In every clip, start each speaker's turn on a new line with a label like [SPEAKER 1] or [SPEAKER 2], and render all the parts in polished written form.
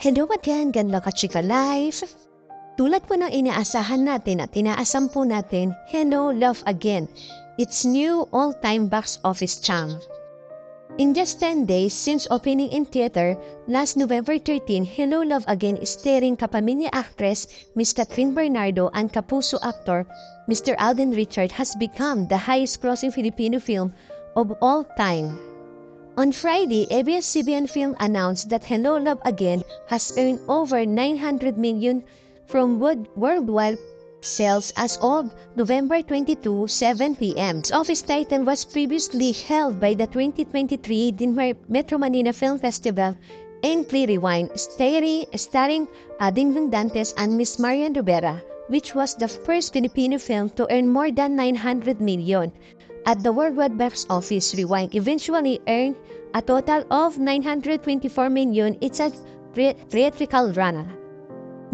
[SPEAKER 1] Hello again, Ganla Kachika Life! Tulad po ng inaasahan natin at inaasam po natin, Hello Love Again, its new all-time box office champ. In just 10 days since opening in theater, last November 13, Hello Love Again is starring kapamilya actress Ms. Catherine Bernardo and kapuso actor Mr. Alden Richard has become the highest-grossing Filipino film of all time. On Friday, ABS-CBN Film announced that Hello Love Again has earned over 900 million from worldwide sales as of November 22, 7 p.m. Its office title was previously held by the 2023 Metro Manila Film Festival and Play Rewind, starring Dingdong Dantes and Miss Marian Rivera, which was the first Filipino film to earn more than 900 million. At the worldwide box office, Rewind eventually earned a total of 924 million. It's a theatrical run.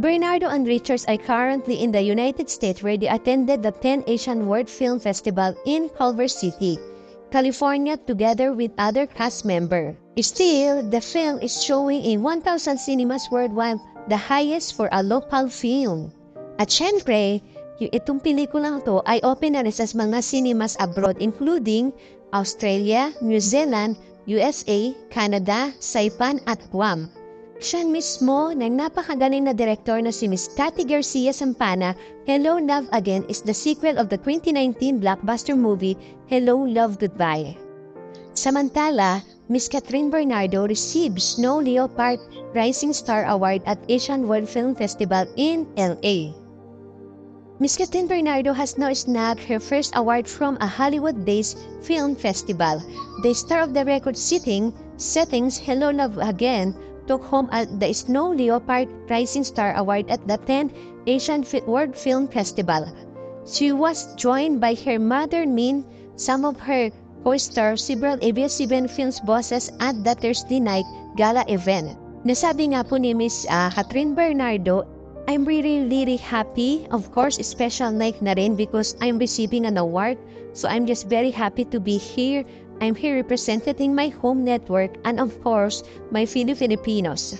[SPEAKER 1] Bernardo and Richards are currently in the United States where they attended the 10th Asian World Film Festival in Culver City, California together with other cast members. Still, the film is showing in 1,000 cinemas worldwide, the highest for a local film. At syempre, itong pelikulang to ay open na rin sa mga cinemas abroad including Australia, New Zealand, USA, Canada, Saipan at Guam. Siya mismo ng napakagaling na direktor na si Ms. Cathy Garcia Sampana, Hello Love Again is the sequel of the 2019 blockbuster movie Hello Love Goodbye. Samantala, Ms. Catherine Bernardo received Snow Leopard Rising Star Award at Asian World Film Festival in LA. Ms. Catherine Bernardo has now snagged her first award from a Hollywood-based film festival. The star of the record settings Hello Love Again took home the Snow Leopard Rising Star Award at the 10th Asian World Film Festival. She was joined by her mother Min, some of her co-stars, several ABS-CBN Films bosses at the Thursday night gala event. Nasabi nga po ni Ms. Catherine Bernardo, I'm really happy. Of course, special night na rin because I'm receiving an award. So I'm just very happy to be here. I'm here representing my home network and of course, my fellow Filipinos.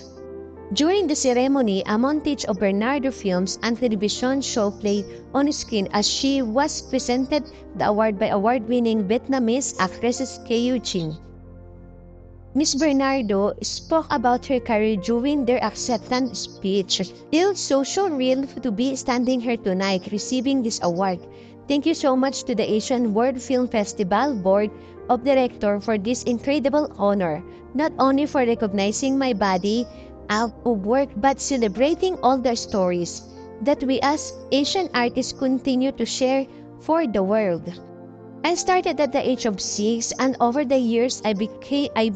[SPEAKER 1] During the ceremony, a montage of Bernardo films and television show played on screen as she was presented the award by award-winning Vietnamese actress Keo Chin. Ms. Bernardo spoke about her career during their acceptance speech. Feels so surreal to be standing here tonight receiving this award. Thank you so much to the Asian World Film Festival Board of Directors for this incredible honor, not only for recognizing my body of work but celebrating all the stories that we as Asian artists continue to share for the world. I started at the age of 6 and over the years I've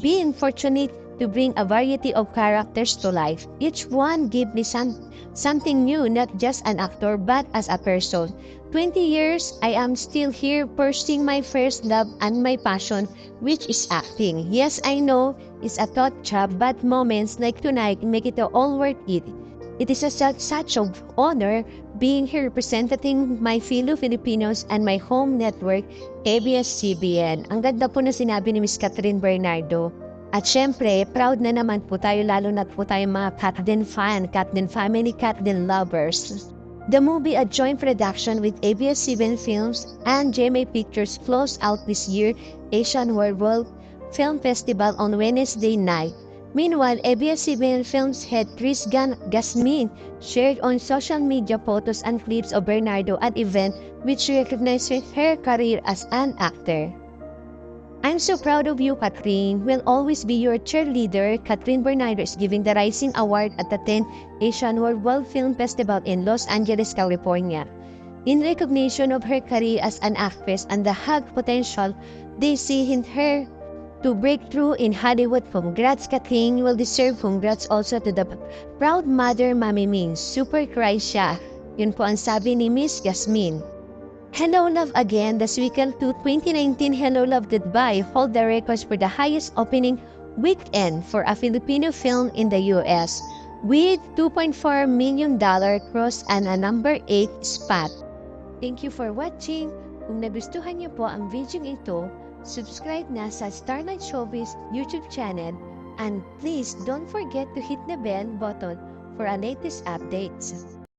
[SPEAKER 1] been fortunate to bring a variety of characters to life. Each one gave me something new, not just an actor but as a person. 20 years, I am still here pursuing my first love and my passion, which is acting. Yes, I know it's a tough job, but moments like tonight make it all worth it. It is such an honor being here representing my fellow Filipinos and my home network, ABS-CBN. Ang ganda po na sinabi ni Ms. Catherine Bernardo. At syempre, proud na naman po tayo lalo na po tayo mga Catden fan, Catden family, Catden lovers. The movie, a joint production with ABS-CBN Films and GMA Pictures, closed out this year Asian World Film Festival on Wednesday night. Meanwhile, ABS-CBN Films head Chris Gasmin shared on social media photos and clips of Bernardo at event which recognized her career as an actor. I'm so proud of you, Catherine. Will always be your cheerleader. Catherine Bernardo is giving the Rising Award at the 10th Asian World Film Festival in Los Angeles, California. In recognition of her career as an actress and the hug potential they see in her to break through in Hollywood. Congrats, Catherine. You will deserve congrats also to the proud mother, Mami Min. Super cry siya. Yun po ang sabi ni Miss Yasmin. Hello Love Again, the sequel to 2019 Hello Love Goodbye, hold the records for the highest opening weekend for a Filipino film in the US, with $2.4 million gross and a number 8 spot. Thank you for watching. Kung nagustuhan niyo po ang video ito, subscribe na sa Starlight Showbiz YouTube channel And please don't forget to hit the bell button for our latest updates.